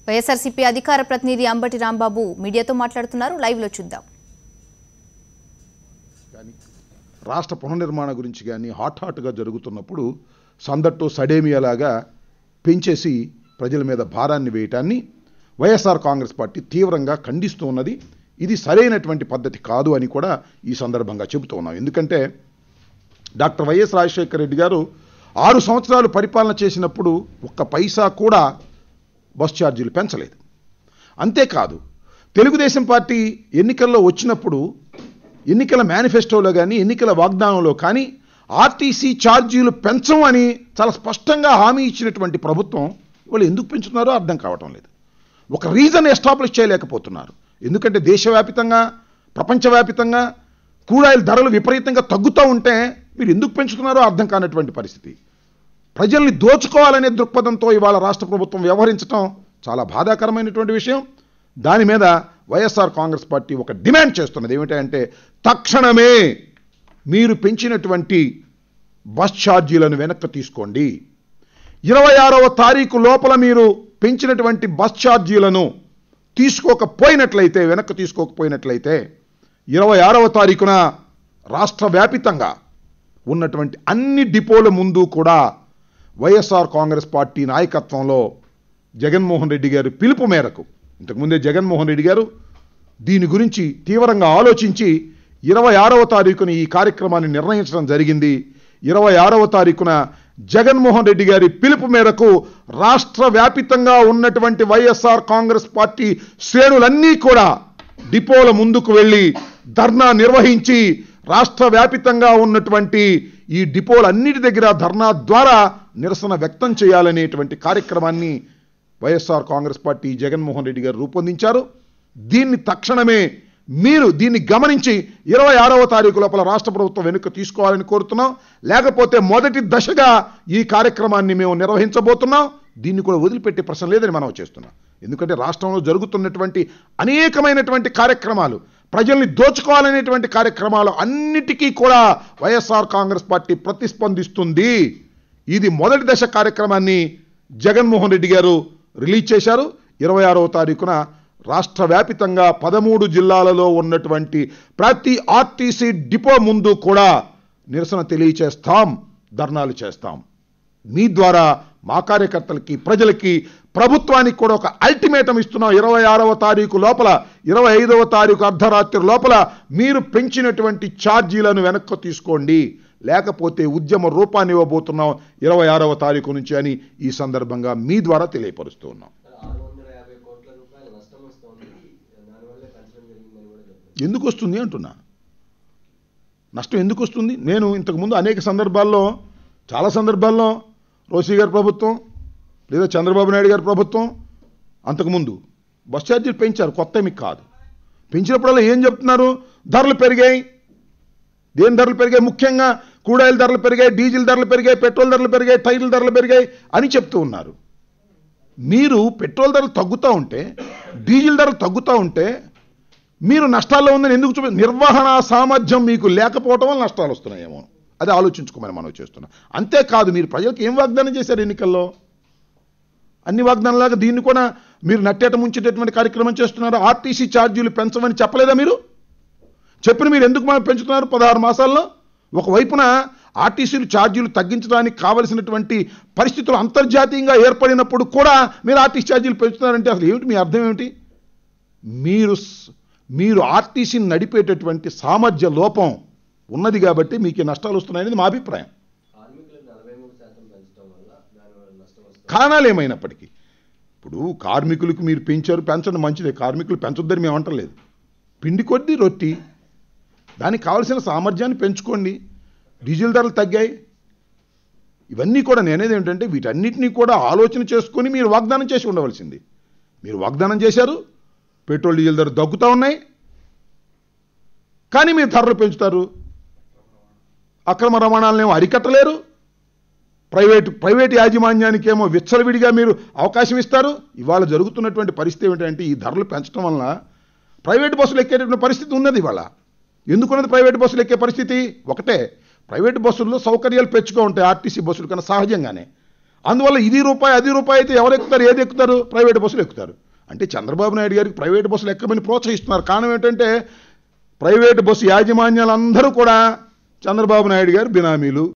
వైఎస్ఆర్సీపీ అధికార ప్రతినిధి అంబటి రాంబాబు మీడియాతో మాట్లాడుతున్నారు. లైవ్ లో చూద్దాం. రాష్ట్ర పునర్నిర్మాణ గురించి కానీ హాట్గా జరుగుతున్నప్పుడు సందట్టు సడేమియాలాగా పెంచేసి ప్రజల మీద భారాన్ని వేయటాన్ని వైఎస్ఆర్ కాంగ్రెస్ పార్టీ తీవ్రంగా ఖండిస్తూ ఉన్నది. ఇది సరైనటువంటి పద్ధతి కాదు అని కూడా ఈ సందర్భంగా చెబుతూ ఉన్నాం. ఎందుకంటే డాక్టర్ వైఎస్ రాజశేఖర రెడ్డి గారు 6 సంవత్సరాలు పరిపాలన చేసినప్పుడు ఒక్క పైసా కూడా బస్ ఛార్జీలు పెంచలేదు. అంతేకాదు తెలుగుదేశం పార్టీ ఎన్నికల్లో వచ్చినప్పుడు ఎన్నికల మేనిఫెస్టోలో కానీ ఎన్నికల వాగ్దానంలో కానీ ఆర్టీసీ ఛార్జీలు పెంచం అని చాలా స్పష్టంగా హామీ ఇచ్చినటువంటి ప్రభుత్వం వాళ్ళు ఎందుకు పెంచుతున్నారో అర్థం కావటం లేదు. ఒక రీజన్ ఎస్టాబ్లిష్ చేయలేకపోతున్నారు. ఎందుకంటే దేశవ్యాప్తంగా ప్రపంచవ్యాప్తంగా కూడాయిల ధరలు విపరీతంగా తగ్గుతూ ఉంటే మీరు ఎందుకు పెంచుతున్నారో అర్థం కానటువంటి పరిస్థితి. ప్రజల్ని దోచుకోవాలనే దృక్పథంతో ఇవాళ రాష్ట్ర ప్రభుత్వం వ్యవహరించడం చాలా బాధాకరమైనటువంటి విషయం. దాని మీద వైఎస్ఆర్ కాంగ్రెస్ పార్టీ ఒక డిమాండ్ చేస్తున్నది. ఏమిటంటే తక్షణమే మీరు పెంచినటువంటి బస్ ఛార్జీలను వెనక్కి తీసుకోండి. 26వ తారీఖు లోపల మీరు పెంచినటువంటి బస్ ఛార్జీలను తీసుకోకపోయినట్లయితే వెనక్కి తీసుకోకపోయినట్లయితే 26వ తారీఖున రాష్ట్ర వ్యాపితంగా ఉన్నటువంటి అన్ని డిపోల ముందు కూడా వైఎస్ఆర్ కాంగ్రెస్ పార్టీ నాయకత్వంలో జగన్మోహన్ రెడ్డి గారి పిలుపు మేరకు ఇంతకుముందే జగన్మోహన్ రెడ్డి గారు దీని గురించి తీవ్రంగా ఆలోచించి 26వ తారీఖున ఈ కార్యక్రమాన్ని నిర్ణయించడం జరిగింది. 26వ తారీఖున జగన్మోహన్ రెడ్డి గారి పిలుపు మేరకు రాష్ట్ర వ్యాపితంగా ఉన్నటువంటి వైఎస్ఆర్ కాంగ్రెస్ పార్టీ శ్రేణులన్నీ కూడా డిపోల ముందుకు వెళ్ళి ధర్నా నిర్వహించి రాష్ట్ర వ్యాపితంగా ఉన్నటువంటి ఈ డిపోలన్నిటి దగ్గర ధర్నా ద్వారా నిరసన వ్యక్తం చేయాలనేటువంటి కార్యక్రమాన్ని వైఎస్ఆర్ కాంగ్రెస్ పార్టీ జగన్మోహన్ రెడ్డి గారు రూపొందించారు. దీన్ని తక్షణమే మీరు దీన్ని గమనించి 26వ తారీఖు లోపల రాష్ట్ర ప్రభుత్వం వెనుక తీసుకోవాలని కోరుతున్నాం. లేకపోతే మొదటి దశగా ఈ కార్యక్రమాన్ని మేము నిర్వహించబోతున్నాం. దీన్ని కూడా వదిలిపెట్టే ప్రశ్న లేదని మనం చేస్తున్నాం. ఎందుకంటే రాష్ట్రంలో జరుగుతున్నటువంటి అనేకమైనటువంటి కార్యక్రమాలు ప్రజల్ని దోచుకోవాలనేటువంటి కార్యక్రమాలు అన్నిటికీ కూడా వైఎస్ఆర్ కాంగ్రెస్ పార్టీ ప్రతిస్పందిస్తుంది. ఇది మొదటి దశ కార్యక్రమాన్ని జగన్మోహన్ రెడ్డి గారు రిలీజ్ చేశారు. 26వ తారీఖున రాష్ట్ర వ్యాపితంగా 13 జిల్లాలలో ఉన్నటువంటి ప్రతి ఆర్టీసీ డిపో ముందు కూడా నిరసన తెలియచేస్తాం, ధర్నాలు చేస్తాం. మీ ద్వారా మా కార్యకర్తలకి ప్రజలకి ప్రభుత్వానికి కూడా ఒక అల్టిమేటం ఇస్తున్నాం. 26వ తారీఖు లోపల 25వ తారీఖు అర్ధరాత్రి లోపల మీరు పెంచినటువంటి ఛార్జీలను వెనక్కి తీసుకోండి, లేకపోతే ఉద్యమ రూపాన్ని ఇవ్వబోతున్నాం 26వ తారీఖు నుంచి అని ఈ సందర్భంగా మీ ద్వారా తెలియపరుస్తూ ఉన్నాం. ఎందుకు వస్తుంది అంటున్నా, నష్టం ఎందుకు వస్తుంది? నేను ఇంతకుముందు అనేక సందర్భాల్లో చాలా సందర్భాల్లో రోసీ గారి ప్రభుత్వం లేదా చంద్రబాబు నాయుడు గారి ప్రభుత్వం అంతకుముందు బస్ ఛార్జీలు పెంచారు, కొత్త మీకు కాదు. పెంచినప్పుడల్లా ఏం చెప్తున్నారు? ధరలు పెరిగాయి. దేని ధరలు పెరిగాయి? ముఖ్యంగా కూడాయిల ధరలు పెరిగాయి, డీజిల్ ధరలు పెరిగాయి, పెట్రోల్ ధరలు పెరిగాయి, టైర్ల ధరలు పెరిగాయి అని చెప్తూ ఉన్నారు. మీరు పెట్రోల్ ధరలు తగ్గుతూ ఉంటే, డీజిల్ ధరలు తగ్గుతూ ఉంటే మీరు నష్టాల్లో ఉందని ఎందుకు నిర్వహణ సామర్థ్యం మీకు లేకపోవటం వల్ల నష్టాలు వస్తున్నాయేమో అది ఆలోచించుకోమని మనం చేస్తున్నాం. అంతేకాదు మీరు ప్రజలకు ఏం వాగ్దానం చేశారు ఎన్నికల్లో? అన్ని వాగ్దానాలాగా దీన్ని కూడా మీరు నట్టేట ముంచేటటువంటి కార్యక్రమం చేస్తున్నారు. ఆర్టీసీ ఛార్జీలు పెంచమని చెప్పలేదా? మీరు చెప్పిన మీరు ఎందుకు మనం పెంచుతున్నారు 16 మాసాల్లో? ఒకవైపున ఆర్టీసీలు ఛార్జీలు తగ్గించడానికి కావలసినటువంటి పరిస్థితులు అంతర్జాతీయంగా ఏర్పడినప్పుడు కూడా మీరు ఆర్టీసీ ఛార్జీలు పెంచుతున్నారంటే అసలు ఏమిటి మీ అర్థం ఏమిటి? మీరు ఆర్టీసీని నడిపేటటువంటి సామర్థ్య లోపం ఉన్నది కాబట్టి మీకు నష్టాలు వస్తున్నాయనేది మా అభిప్రాయం. కారణాలు ఏమైనప్పటికీ ఇప్పుడు కార్మికులకు మీరు పెంచడం మంచిదే, కార్మికులు పెంచొద్దని మేము అంటలేదు. పిండి కొద్దీ రొట్టి, దానికి కావాల్సిన సామర్థ్యాన్ని పెంచుకోండి. డీజిల్ ధరలు తగ్గాయి. ఇవన్నీ కూడా నేనేది ఏంటంటే వీటన్నిటినీ కూడా ఆలోచన చేసుకొని మీరు వాగ్దానం చేసి ఉండవలసింది. మీరు వాగ్దానం చేశారు, పెట్రోల్ డీజిల్ ధరలు తగ్గుతూ ఉన్నాయి, కానీ మీరు ధరలు పెంచుతారు. అక్రమ రవాణాలనేమో అరికట్టలేరు. ప్రైవేట్ యాజమాన్యానికి ఏమో విచ్చలవిడిగా మీరు అవకాశం ఇస్తారు. ఇవాళ జరుగుతున్నటువంటి పరిస్థితి ఏమిటంటే ఈ ధరలు పెంచడం వలన ప్రైవేట్ బస్సులు ఎక్కేటటువంటి పరిస్థితి ఉన్నది. ఇవాళ ఎందుకున్నది ప్రైవేట్ బస్సులు ఎక్కే పరిస్థితి? ఒకటే, ప్రైవేట్ బస్సుల్లో సౌకర్యాలు పెంచుగా ఉంటాయి ఆర్టీసీ బస్సుల కన్నా సహజంగానే. అందువల్ల ఇది రూపాయి అది రూపాయి అయితే ఎవరు ఎక్కుతారు, ఏది ఎక్కుతారు? ప్రైవేట్ బస్సులు ఎక్కుతారు. అంటే చంద్రబాబు నాయుడు గారికి ప్రైవేట్ బస్సులు ఎక్కమని ప్రోత్సహిస్తున్నారు. కారణం ఏంటంటే ప్రైవేట్ బస్సు యాజమాన్యాలందరూ కూడా చంద్రబాబు నాయుడు గారు బినామీలు.